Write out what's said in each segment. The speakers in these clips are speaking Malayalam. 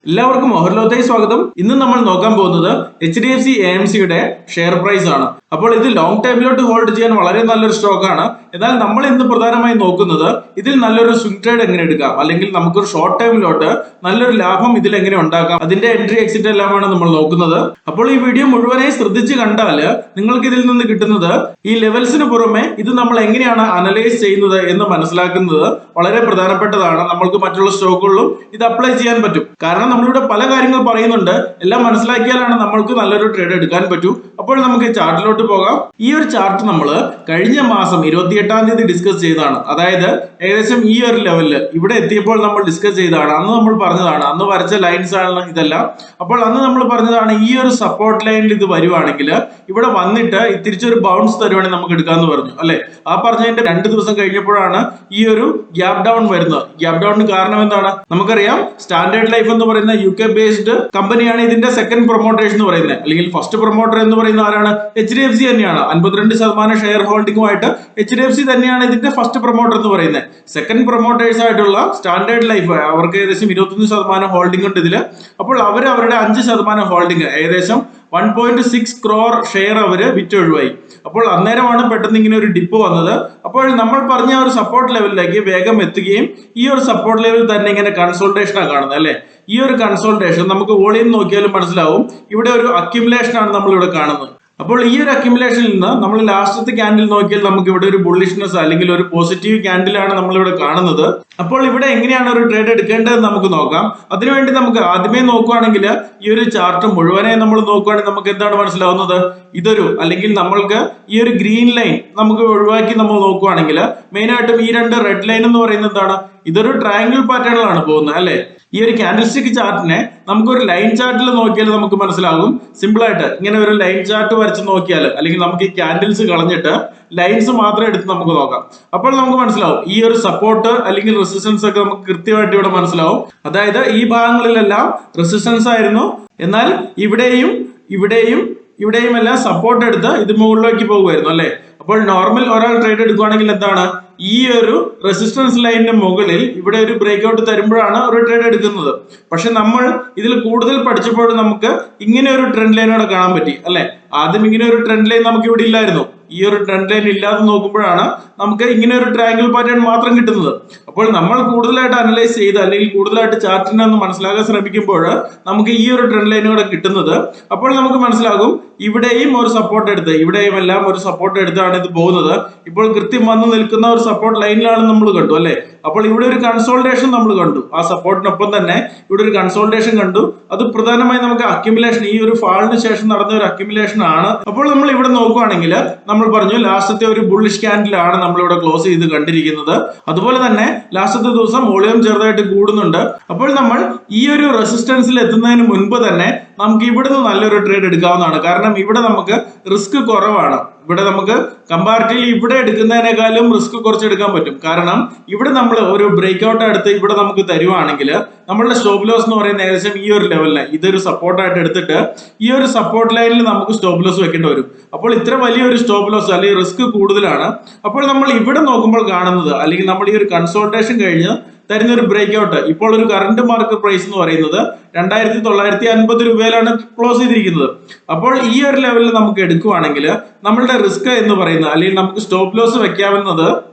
എല്ലാവർക്കും ഓഹരിലോകത്തേക്ക് സ്വാഗതം. ഇന്ന് നമ്മൾ നോക്കാൻ പോകുന്നത് HDFC AMCയുടെ ഷെയർ പ്രൈസ് ആണ്. അപ്പോൾ ഇത് ലോങ് ടൈമിലോട്ട് ഹോൾഡ് ചെയ്യാൻ വളരെ നല്ലൊരു സ്റ്റോക്ക് ആണ്. എന്നാൽ നമ്മൾ ഇന്ന് പ്രധാനമായും നോക്കുന്നത് ഇതിൽ നല്ലൊരു സ്വിംഗ് ട്രേഡ് എങ്ങനെ എടുക്കാം, അല്ലെങ്കിൽ നമുക്കൊരു ഷോർട്ട് ടൈമിലോട്ട് നല്ലൊരു ലാഭം ഇതിൽ എങ്ങനെ ഉണ്ടാക്കാം, അതിന്റെ എൻട്രി എക്സിറ്റ് എല്ലാമാണ് നമ്മൾ നോക്കുന്നത്. അപ്പോൾ ഈ വീഡിയോ മുഴുവനായി ശ്രദ്ധിച്ച് കണ്ടാൽ നിങ്ങൾക്ക് ഇതിൽ നിന്ന് കിട്ടുന്നത് ഈ ലെവൽസിന് പുറമെ ഇത് നമ്മൾ എങ്ങനെയാണ് അനലൈസ് ചെയ്യുന്നത് എന്ന് മനസ്സിലാക്കുന്നത് വളരെ പ്രധാനപ്പെട്ടതാണ്. നമ്മൾക്ക് മറ്റുള്ള സ്റ്റോക്കുകളിലും ഇത് അപ്ലൈ ചെയ്യാൻ പറ്റും. കാരണം നമ്മളിവിടെ പല കാര്യങ്ങൾ പറയുന്നുണ്ട്, എല്ലാം മനസ്സിലാക്കിയാലാണ് നമ്മൾക്ക് നല്ലൊരു ട്രേഡ് എടുക്കാൻ പറ്റൂ. അപ്പോൾ നമുക്ക് ചാർട്ടിലോട്ട് പോകാം. ഈ ഒരു ചാർട്ട് നമ്മൾ കഴിഞ്ഞ മാസം 28-ാം തീയതി ഡിസ്കസ് ചെയ്തതാണ്. അതായത് ഏകദേശം ഈ ഒരു ലെവലിൽ ഇവിടെ എത്തിയപ്പോൾ നമ്മൾ ഡിസ്കസ് ചെയ്തതാണ്. അന്ന് നമ്മൾ പറഞ്ഞതാണ്, അന്ന് വരച്ച ലൈൻസ് ആണ് ഇതെല്ലാം. അപ്പോൾ അന്ന് നമ്മൾ പറഞ്ഞതാണ് ഈ ഒരു സപ്പോർട്ട് ലൈനിൽ ഇത് വരുവാണെങ്കിൽ ഇവിടെ വന്നിട്ട് തിരിച്ചൊരു ബൗൺസ് തരുവാണെങ്കിൽ നമുക്ക് എടുക്കാമെന്ന് പറഞ്ഞു അല്ലെ. ആ പറഞ്ഞതിന്റെ 2 ദിവസം കഴിഞ്ഞപ്പോഴാണ് ഈ ഒരു ഗ്യാപ് ഡൗൺ വരുന്നത്. ഗ്യാപ് ഡൗണിന് കാരണം എന്താണ് നമുക്കറിയാം. സ്റ്റാൻഡേർഡ് ലൈഫ് എന്ന് പറയുന്ന UK ബേസ്ഡ് കമ്പനിയാണ് ഇതിന്റെ സെക്കൻഡ് പ്രൊമോട്ടേഴ്സ് എന്ന് പറയുന്നത്, അല്ലെങ്കിൽ ഫസ്റ്റ് പ്രൊമോട്ടർ എന്ന് പറയുന്ന ആരാണ്? HDFC തന്നെയാണ്. 52% ഷെയർ ഹോൾഡിംഗുമായിട്ട് HDFC തന്നെയാണ് ഇതിന്റെ ഫസ്റ്റ് പ്രൊമോട്ടർ എന്ന് പറയുന്നത്. സെക്കൻഡ് പ്രൊമോട്ടേഴ്സ് ആയിട്ടുള്ള സ്റ്റാൻഡേർഡ് ലൈഫ് അവർക്ക് ഏകദേശം 21% ഹോൾഡിംഗ് ഉണ്ട് ഇതില്. അപ്പോൾ അവരുടെ 5% ഹോൾഡിംഗ് ഏകദേശം 1.6 crore ഷെയർ അവര് വിറ്റൊഴിവായി. അപ്പോൾ അന്നേരമാണ് പെട്ടെന്ന് ഇങ്ങനെ ഒരു ഡിപ്പ് വന്നത്. അപ്പോൾ നമ്മൾ പറഞ്ഞ ഒരു സപ്പോർട്ട് ലെവലിലേക്ക് വേഗം എത്തുകയും ഈ ഒരു സപ്പോർട്ട് ലെവൽ തന്നെ ഇങ്ങനെ കൺസോൾട്ടേഷനാണ് കാണുന്നത് അല്ലെ. ഈ ഒരു കൺസോൾട്ടേഷൻ നമുക്ക് വോളിയം നോക്കിയാലും മനസ്സിലാവും. ഇവിടെ ഒരു അക്യുമുലേഷൻ ആണ് നമ്മൾ ഇവിടെ കാണുന്നത്. അപ്പോൾ ഈ ഒരു അക്യുമുലേഷനിൽ നിന്ന് നമ്മൾ ലാസ്റ്റത്തെ ക്യാൻഡിൽ നോക്കിയാൽ നമുക്ക് ഇവിടെ ഒരു ബുള്ളിഷ്നെസ് അല്ലെങ്കിൽ ഒരു പോസിറ്റീവ് ക്യാൻഡിലാണ് നമ്മൾ ഇവിടെ കാണുന്നത്. അപ്പോൾ ഇവിടെ എങ്ങനെയാണ് ഒരു ട്രേഡ് എടുക്കേണ്ടതെന്ന് നമുക്ക് നോക്കാം. അതിനുവേണ്ടി നമുക്ക് ആദ്യമേ നോക്കുകയാണെങ്കിൽ ഈ ഒരു ചാർട്ട് മുഴുവനായി നമ്മൾ നോക്കുകയാണെങ്കിൽ നമുക്ക് എന്താണ് മനസ്സിലാവുന്നത്? ഇതൊരു അല്ലെങ്കിൽ നമ്മൾക്ക് ഈ ഒരു ഗ്രീൻ ലൈൻ നമുക്ക് ഒഴിവാക്കി നമ്മൾ നോക്കുകയാണെങ്കിൽ മെയിനായിട്ടും ഈ 2 റെഡ് ലൈൻ എന്ന് പറയുന്നത് എന്താണ്? ഇതൊരു ട്രയാങ്കിൾ പാറ്റേണിലാണ് പോകുന്നത് അല്ലെ. ഈ ഒരു ക്യാൻഡിൽസ്റ്റിക് ചാർട്ടിനെ നമുക്കൊരു ലൈൻ ചാർട്ടിൽ നോക്കിയാൽ നമുക്ക് മനസ്സിലാകും. സിമ്പിൾ ആയിട്ട് ഇങ്ങനെ ഒരു ലൈൻ ചാർട്ട് വരച്ച് നോക്കിയാൽ, അല്ലെങ്കിൽ നമുക്ക് ഈ ക്യാൻഡിൽസ് കളഞ്ഞിട്ട് ലൈൻസ് മാത്രം എടുത്ത് നമുക്ക് നോക്കാം. അപ്പോൾ നമുക്ക് മനസ്സിലാവും ഈ ഒരു സപ്പോർട്ട് അല്ലെങ്കിൽ റെസിസ്റ്റൻസ് ഒക്കെ നമുക്ക് കൃത്യമായിട്ട് ഇവിടെ മനസ്സിലാവും. അതായത് ഈ ഭാഗങ്ങളിലെല്ലാം റെസിസ്റ്റൻസ് ആയിരുന്നു, എന്നാൽ ഇവിടെയും എല്ലാം സപ്പോർട്ട് എടുത്ത് ഇത് മുകളിലേക്ക് പോകുമായിരുന്നു അല്ലെ. അപ്പോൾ നോർമൽ ഒരാൾ ട്രേഡ് എടുക്കുകയാണെങ്കിൽ എന്താണ്, ഈ ഒരു റെസിസ്റ്റൻസ് ലൈനിന്റെ മുകളിൽ ഇവിടെ ഒരു ബ്രേക്ക്ഔട്ട് തരുമ്പോഴാണ് ഒരു ട്രേഡ് എടുക്കുന്നത്. പക്ഷെ നമ്മൾ ഇതിൽ കൂടുതൽ പഠിച്ചപ്പോൾ നമുക്ക് ഇങ്ങനെ ഒരു ട്രെൻഡ് ലൈനോടെ കാണാൻ പറ്റി അല്ലെ. ആദ്യം ഇങ്ങനെ ഒരു ട്രെൻഡ് ലൈൻ നമുക്ക് ഇവിടെ ഇല്ലായിരുന്നു. ഈ ഒരു ട്രെൻഡ് ലൈൻ ഇല്ലാതെ നോക്കുമ്പോഴാണ് നമുക്ക് ഇങ്ങനെ ഒരു ട്രയാങ്കിൾ പാറ്റേൺ മാത്രം കിട്ടുന്നത്. അപ്പോൾ നമ്മൾ കൂടുതലായിട്ട് അനലൈസ് ചെയ്ത് അല്ലെങ്കിൽ കൂടുതലായിട്ട് ചാർട്ടിനെ ഒന്ന് മനസ്സിലാക്കാൻ ശ്രമിക്കുമ്പോൾ നമുക്ക് ഈ ഒരു ട്രെൻഡ് ലൈനോടെ കിട്ടുന്നത്. അപ്പോൾ നമുക്ക് മനസ്സിലാകും ഇവിടെയും ഒരു സപ്പോർട്ട് എടുത്ത് ഇവിടെയും എല്ലാം ഒരു സപ്പോർട്ട് എടുത്താണ് ഇത് പോകുന്നത്. ഇപ്പോൾ കൃത്യം വന്ന് നിൽക്കുന്ന ഒരു സപ്പോർട്ട് ലൈനിലാണ് നമ്മൾ കണ്ടു അല്ലെ. അപ്പോൾ ഇവിടെ ഒരു കൺസോൾട്ടേഷൻ നമ്മൾ കണ്ടു. ആ സപ്പോർട്ടിനൊപ്പം തന്നെ ഇവിടെ ഒരു കൺസോൾട്ടേഷൻ കണ്ടു. അത് പ്രധാനമായും നമുക്ക് അക്യുമുലേഷൻ, ഈ ഒരു ഫാളിന് ശേഷം നടന്ന ഒരു അക്യുമുലേഷൻ ആണ്. അപ്പോൾ നമ്മൾ ഇവിടെ നോക്കുകയാണെങ്കിൽ നമ്മൾ പറഞ്ഞു ലാസ്റ്റത്തെ ഒരു ബുള്ളിഷ് ക്യാൻഡിലാണ് നമ്മൾ ഇവിടെ ക്ലോസ് ചെയ്ത് കണ്ടിരിക്കുന്നത്. അതുപോലെ തന്നെ ലാസ്റ്റത്തെ ദിവസം വോളിയം ചെറുതായിട്ട് കൂടുന്നുണ്ട്. അപ്പോൾ നമ്മൾ ഈ ഒരു റെസിസ്റ്റൻസിൽ എത്തുന്നതിന് മുൻപ് തന്നെ നമുക്ക് ഇവിടുന്ന് നല്ലൊരു ട്രേഡ് എടുക്കാവുന്നതാണ്. കാരണം ഇവിടെ നമുക്ക് റിസ്ക് കുറവാണ്. ഇവിടെ നമുക്ക് കമ്പാരിറ്റീവ്ലി ഇവിടെ എടുക്കുന്നതിനേക്കാളും റിസ്ക് കുറച്ച് എടുക്കാൻ പറ്റും. കാരണം ഇവിടെ നമ്മൾ ഒരു ബ്രേക്ക്ഔട്ട് എടുത്ത് ഇവിടെ നമുക്ക് തരുവാണെങ്കിൽ നമ്മളുടെ സ്റ്റോപ്പ് ലോസ് എന്ന് പറയുന്നത് ഏകദേശം ഈ ഒരു ലെവലിന് ഇതൊരു സപ്പോർട്ടായിട്ട് എടുത്തിട്ട് ഈ ഒരു സപ്പോർട്ട് ലൈനിൽ നമുക്ക് സ്റ്റോപ്പ് ലോസ് വെക്കേണ്ടി വരും. അപ്പോൾ ഇത്ര വലിയൊരു സ്റ്റോപ്പ് ലോസ് അല്ലെങ്കിൽ റിസ്ക് കൂടുതലാണ്. അപ്പോൾ നമ്മൾ ഇവിടെ നോക്കുമ്പോൾ കാണുന്നത്, അല്ലെങ്കിൽ നമ്മൾ ഈ ഒരു കൺസോൾട്ടേഷൻ കഴിഞ്ഞ് തരുന്ന ഒരു ബ്രേക്ക്ഔട്ട്, ഇപ്പോൾ ഒരു കറന്റ് മാർക്കറ്റ് പ്രൈസ് എന്ന് പറയുന്നത് 2950 രൂപയിലാണ് ക്ലോസ് ചെയ്തിരിക്കുന്നത്. അപ്പോൾ ഈ ഒരു ലെവലിൽ നമുക്ക് എടുക്കുവാണെങ്കിൽ നമ്മളുടെ റിസ്ക് എന്ന് പറയുന്നത്, അല്ലെങ്കിൽ നമുക്ക് സ്റ്റോപ്പ് ലോസ് വെക്കാവുന്നത്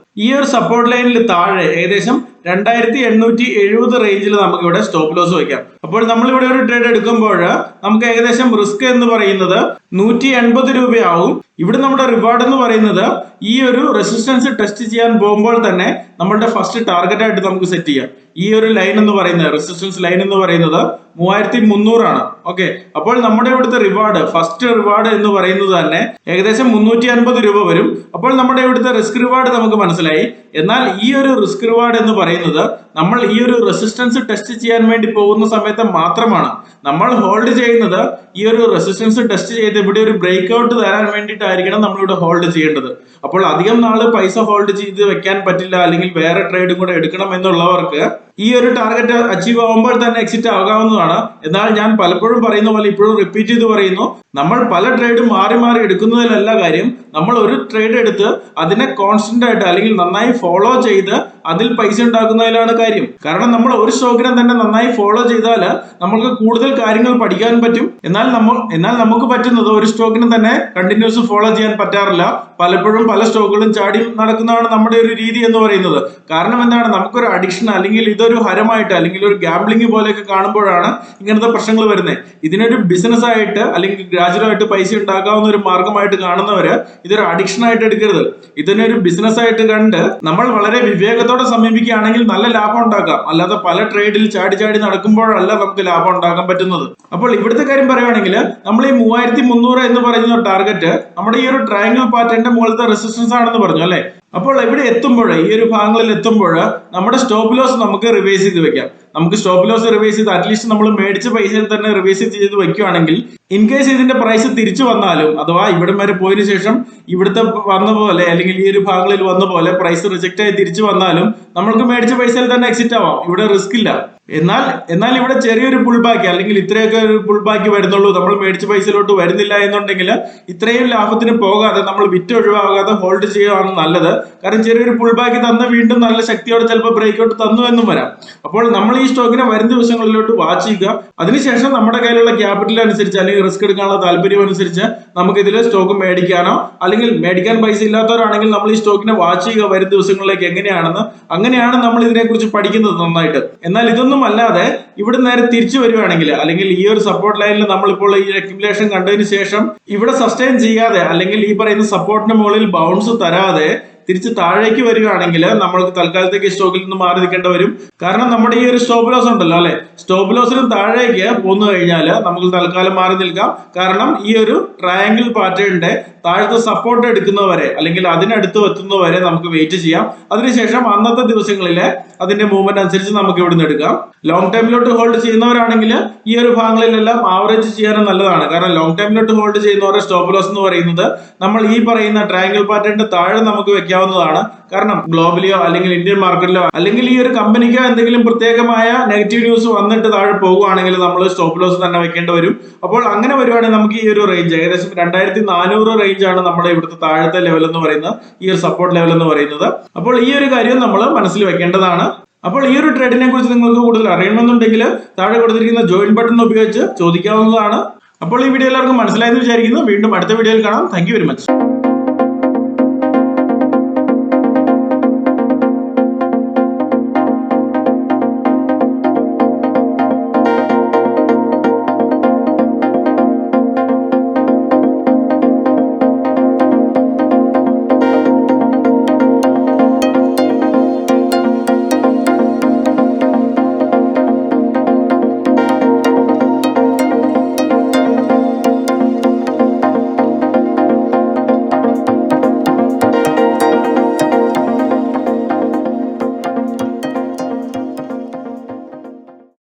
ഈ ഒരു സപ്പോർട്ട് ലൈനിൽ താഴെ ഏകദേശം 2870 റേഞ്ചിൽ നമുക്ക് ഇവിടെ സ്റ്റോപ്പ് ലോസ് വെക്കാം. അപ്പോൾ നമ്മൾ ഇവിടെ ഒരു ട്രേഡ് എടുക്കുമ്പോൾ നമുക്ക് ഏകദേശം റിസ്ക് എന്ന് പറയുന്നത് 180 രൂപയാവും. ഇവിടെ നമ്മുടെ റിവാർഡ് എന്ന് പറയുന്നത് ഈ ഒരു റെസിസ്റ്റൻസ് ടെസ്റ്റ് ചെയ്യാൻ പോകുമ്പോൾ തന്നെ നമ്മളുടെ ഫസ്റ്റ് ടാർഗറ്റ് ആയിട്ട് നമുക്ക് സെറ്റ് ചെയ്യാം. ഈ ഒരു ലൈൻ എന്ന് പറയുന്നത്, റെസിസ്റ്റൻസ് ലൈൻ എന്ന് പറയുന്നത് 3300 ആണ്. ഓക്കെ, അപ്പോൾ നമ്മുടെ ഇവിടുത്തെ റിവാർഡ്, ഫസ്റ്റ് റിവാർഡ് എന്ന് പറയുന്നത് തന്നെ ഏകദേശം 350 രൂപ വരും. അപ്പോൾ നമ്മുടെ ഇവിടുത്തെ റിസ്ക് റിവാർഡ് നമുക്ക് മനസ്സിലായി. എന്നാൽ ഈ ഒരു റിസ്ക് റിവാർഡ് എന്ന് പറയുന്നത് നമ്മൾ ഈ ഒരു റെസിസ്റ്റൻസ് ടെസ്റ്റ് ചെയ്യാൻ വേണ്ടി പോകുന്ന സമയത്ത് മാത്രമാണ്. നമ്മൾ ഹോൾഡ് ചെയ്യുന്നത് ഈ ഒരു റെസിസ്റ്റൻസ് ടെസ്റ്റ് ചെയ്ത് ഇവിടെ ഒരു ബ്രേക്ക്ഔട്ട് തരാൻ വേണ്ടിയിട്ടായിരിക്കണം നമ്മളിവിടെ ഹോൾഡ് ചെയ്യേണ്ടത്. അപ്പോൾ അധികം നാള് പൈസ ഹോൾഡ് ചെയ്ത് വെക്കാൻ പറ്റില്ല, അല്ലെങ്കിൽ വേറെ ട്രേഡും കൂടെ എടുക്കണം എന്നുള്ളവർക്ക് ഈ ഒരു ടാർഗറ്റ് അച്ചീവ് ആവുമ്പോൾ തന്നെ എക്സിറ്റ് ആകാവുന്നതാണ്. എന്നാൽ ഞാൻ പലപ്പോഴും പറയുന്ന പോലെ ഇപ്പോഴും റിപ്പീറ്റ് ചെയ്ത് പറയുന്നു, നമ്മൾ പല ട്രേഡും മാറി മാറി എടുക്കുന്നതിലല്ല കാര്യം. നമ്മൾ ഒരു ട്രേഡ് എടുത്ത് അതിനെ കോൺസ്റ്റന്റ് ആയിട്ട് അല്ലെങ്കിൽ നന്നായി ഫോളോ ചെയ്ത് അതിൽ പൈസ ഉണ്ടാക്കുന്നതിലാണ് കാര്യം. കാര്യം. കാരണം നമ്മൾ ഒരു സ്റ്റോക്കിനെ തന്നെ നന്നായി ഫോളോ ചെയ്താൽ നമുക്ക് കൂടുതൽ കാര്യങ്ങൾ പഠിക്കാൻ പറ്റും. എന്നാൽ നമുക്ക് പറ്റുന്നത് ഒരു സ്റ്റോക്കിനെ തന്നെ കണ്ടിന്യൂസ് ഫോളോ ചെയ്യാൻ പറ്റാറില്ല. പലപ്പോഴും പല സ്റ്റോക്കുകളും ചാടി നടക്കുന്നതാണ് നമ്മുടെ ഒരു രീതി എന്ന് പറയുന്നത്. കാരണം എന്താണ്, നമുക്കൊരു അഡിക്ഷൻ അല്ലെങ്കിൽ ഇതൊരു ഹരമായിട്ട് അല്ലെങ്കിൽ ഒരു ഗാംബ്ലിംഗ് പോലെയൊക്കെ കാണുമ്പോഴാണ് ഇങ്ങനത്തെ പ്രശ്നങ്ങൾ വരുന്നത്. ഇതിനൊരു ബിസിനസ് ആയിട്ട് അല്ലെങ്കിൽ ഗ്രാജുവലായിട്ട് പൈസ ഉണ്ടാക്കാവുന്ന ഒരു മാർഗമായിട്ട് കാണുന്നവര് ഇതൊരു അഡിക്ഷൻ ആയിട്ട് എടുക്കരുത്. ഇതിനൊരു ബിസിനസ് ആയിട്ട് കണ്ട് നമ്മൾ വളരെ വിവേകത്തോടെ സമീപിക്കുകയാണെങ്കിൽ നല്ല ലാഭം ഉണ്ടാക്കാം. അല്ലാതെ പല ട്രേഡിൽ ചാടി നടക്കുമ്പോഴല്ല നമുക്ക് ലാഭം ഉണ്ടാക്കാൻ പറ്റുന്നത്. അപ്പോൾ ഇവിടുത്തെ കാര്യം പറയുകയാണെങ്കിൽ നമ്മൾ ഈ 3300 എന്ന് പറയുന്ന ടാർഗറ്റ് നമ്മുടെ ഈ ഒരു ട്രയാങ്കിൾ പാറ്റേണിന്റെ മുകളിലത്തെ റെസിസ്റ്റൻസ് ആണെന്ന് പറഞ്ഞു അല്ലെ. അപ്പോൾ ഇവിടെ എത്തുമ്പോൾ ഈ ഒരു ഭാഗങ്ങളിൽ എത്തുമ്പോൾ നമ്മുടെ സ്റ്റോപ്പ് ലോസ് നമുക്ക് റിവൈസ് ചെയ്ത് വെക്കാം. നമുക്ക് സ്റ്റോപ്പ് ലോസ് റിവൈസ് ചെയ്ത് അറ്റ്ലീസ്റ്റ് നമ്മൾ മേടിച്ച പൈസയിൽ തന്നെ റിവൈസ് ചെയ്ത് വെക്കുകയാണെങ്കിൽ ഇൻ കേസ് ഇതിന്റെ പ്രൈസ് തിരിച്ചു വന്നാലും അഥവാ ഇവിടെ വരെ പോയതിനു ശേഷം ഇവിടുത്തെ വന്ന പോലെ അല്ലെങ്കിൽ ഈ ഒരു ഭാഗങ്ങളിൽ വന്ന പോലെ പ്രൈസ് റിജക്റ്റ് ആയി തിരിച്ചു വന്നാലും നമ്മൾക്ക് മേടിച്ച പൈസയിൽ തന്നെ എക്സിറ്റ് ആവാം. ഇവിടെ റിസ്ക് ഇല്ല. എന്നാൽ ഇവിടെ ചെറിയൊരു പുൾ ബാക്ക് അല്ലെങ്കിൽ ഇത്രയൊക്കെ ഒരു പുൾ ബാക്ക് വരുന്നുള്ളൂ, നമ്മൾ മേടിച്ച പൈസയിലോട്ട് വരുന്നില്ല എന്നുണ്ടെങ്കിൽ ഇത്രയും ലാഭത്തിന് പോകാതെ നമ്മൾ വിറ്റ് ഒഴിവാകാതെ ഹോൾഡ് ചെയ്യുകയാണ് നല്ലത്. കാരണം ചെറിയൊരു പുൾ ബാക്ക് തന്ന് വീണ്ടും നല്ല ശക്തിയോടെ ചിലപ്പോൾ ബ്രേക്ക്ഔട്ട് തന്നു എന്നും വരാം. അപ്പോൾ നമ്മൾ ഈ സ്റ്റോക്കിനെ വരും ദിവസങ്ങളിലോട്ട് വാച്ച് ചെയ്യുക. അതിനുശേഷം നമ്മുടെ കയ്യിലുള്ള ക്യാപിറ്റൽ അനുസരിച്ച് അല്ലെങ്കിൽ റിസ്ക് എടുക്കാനുള്ള താല്പര്യം അനുസരിച്ച് നമുക്ക് ഇതിൽ സ്റ്റോക്ക് മേടിക്കാനോ അല്ലെങ്കിൽ മേടിക്കാൻ പൈസ ഇല്ലാത്തവരാണെങ്കിൽ നമ്മൾ ഈ സ്റ്റോക്കിനെ വാച്ച് ചെയ്യുക വരും ദിവസങ്ങളിലേക്ക് എങ്ങനെയാണെന്ന്. അങ്ങനെയാണ് നമ്മൾ ഇതിനെക്കുറിച്ച് പഠിക്കുന്നത് നന്നായിട്ട്. എന്നാൽ ഇതൊന്നും അല്ലാതെ ഇവിടെ നേരെ തിരിച്ചു വരുവാണെങ്കിൽ അല്ലെങ്കിൽ ഈ ഒരു സപ്പോർട്ട് ലൈനിൽ നമ്മളിപ്പോൾ ഈ അക്യുമുലേഷൻ കണ്ടതിന് ശേഷം ഇവിടെ സസ്റ്റെയിൻ ചെയ്യാതെ അല്ലെങ്കിൽ ഈ പറയുന്ന സപ്പോർട്ടിന് മുകളിൽ ബൗൺസ് തരാതെ തിരിച്ച് താഴേക്ക് വരികയാണെങ്കിൽ നമ്മൾക്ക് തൽക്കാലത്തേക്ക് സ്റ്റോക്കിൽ നിന്ന് മാറി നിൽക്കേണ്ടി വരും. കാരണം നമ്മുടെ ഈ ഒരു സ്റ്റോപ്പ് ലോസ് ഉണ്ടല്ലോ അല്ലെ, സ്റ്റോപ്പ് ലോസിന് താഴേക്ക് പോന്നു കഴിഞ്ഞാൽ നമുക്ക് തൽക്കാലം മാറി നിൽക്കാം. കാരണം ഈ ഒരു ട്രയാങ്കിൾ പാറ്റേണിന്റെ താഴത്തെ സപ്പോർട്ട് എടുക്കുന്നവരെ അല്ലെങ്കിൽ അതിനടുത്ത് എത്തുന്നവരെ നമുക്ക് വെയിറ്റ് ചെയ്യാം. അതിനുശേഷം അന്നത്തെ ദിവസങ്ങളിലെ അതിന്റെ മൂവ്മെന്റ് അനുസരിച്ച് നമുക്ക് ഇവിടുന്ന് എടുക്കാം. ലോങ് ടൈമിലോട്ട് ഹോൾഡ് ചെയ്യുന്നവരാണെങ്കിൽ ഈ ഒരു ഭാഗങ്ങളിലെല്ലാം ആവറേജ് ചെയ്യാനും നല്ലതാണ്. കാരണം ലോങ് ടൈമിലോട്ട് ഹോൾഡ് ചെയ്യുന്നവരുടെ സ്റ്റോപ്പ് ലോസ് എന്ന് പറയുന്നത് നമ്മൾ ഈ പറയുന്ന ട്രയാങ്കിൾ പാറ്റേണിന്റെ താഴെ നമുക്ക് വെക്കാവുന്നതാണ്. കാരണം ഗ്ലോബലിയോ അല്ലെങ്കിൽ ഇന്ത്യൻ മാർക്കറ്റിലോ അല്ലെങ്കിൽ ഈ ഒരു കമ്പനിക്കോ എന്തെങ്കിലും പ്രത്യേകമായ നെഗറ്റീവ് ന്യൂസ് വന്നിട്ട് താഴെ പോകുകയാണെങ്കിൽ നമ്മൾ സ്റ്റോപ്പ് ലോസ് തന്നെ വെക്കേണ്ടി വരും. അപ്പോൾ അങ്ങനെ വരുവാണെങ്കിൽ നമുക്ക് ഈ ഒരു റേഞ്ച് ഏകദേശം 2400 റേഞ്ച് ആണ് നമ്മുടെ ഇവിടുത്തെ താഴത്തെ ലെവൽ എന്ന് പറയുന്നത്, ഈ ഒരു സപ്പോർട്ട് ലെവൽ എന്ന് പറയുന്നത്. അപ്പോൾ ഈ ഒരു കാര്യം നമ്മൾ മനസ്സിൽ വെക്കേണ്ടതാണ്. അപ്പോൾ ഈ ഒരു ട്രേഡിനെ കുറിച്ച് നിങ്ങൾക്ക് കൂടുതൽ അറിയണമെന്നുണ്ടെങ്കിൽ താഴെ കൊടുത്തിരിക്കുന്ന ജോയിൻ ബട്ടൺ ഉപയോഗിച്ച് ചോദിക്കാവുന്നതാണ്. അപ്പോൾ ഈ വീഡിയോ എല്ലാവർക്കും മനസ്സിലായെന്ന് വിചാരിക്കുന്നു. വീണ്ടും അടുത്ത വീഡിയോയിൽ കാണാം. Thank you very much.